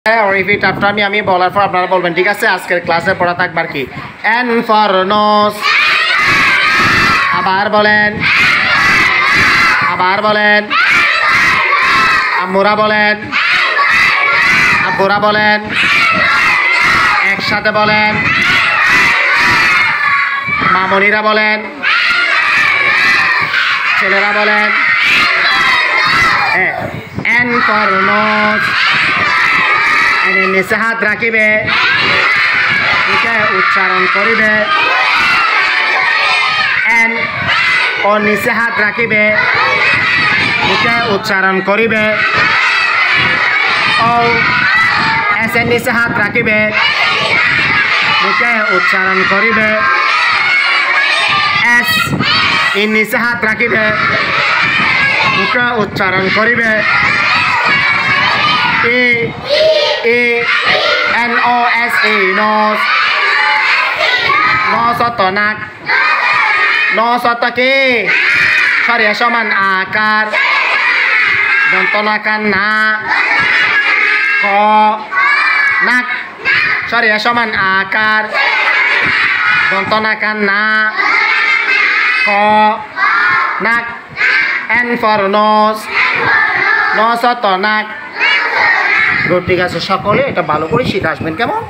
Repeat after me, আমি বলার পর আপনারা বলবেন, ঠিক আছে? আজকের ক্লাসে পড়া থাকবার কি এন ফর নোজ। আবার বলেন, আবার বলেন, আম্মুরা বলেন, আব্বুরা বলেন, একসাথে বলেন, মামনিরা বলেন, ছেলেরা বলেন। এন ফর নোজ, এনে নিচে হাত রাখিবে, মুখে উচ্চারণ করিবে। এন ও নিচে হাত রাখিবে, মুখে উচ্চারণ করিবে। ও এসে নিচে হাত রাখিবে, মুখে উচ্চারণ করিবে। এস ই নিচে হাত রাখিবে, মুখে উচ্চারণ করিবে। E N O S E nose, নশত নাক, নশত কি সরিয়া সমান আকার, দন্তনাকার না। ক নাক সরিয়া সমান আকার, দন্তনাকার না। ক নাক, এন ফর নোজ, নশত নাক। ঠিক আছে, সকলে এটা ভালো করে শিখে আসবেন, কেমন?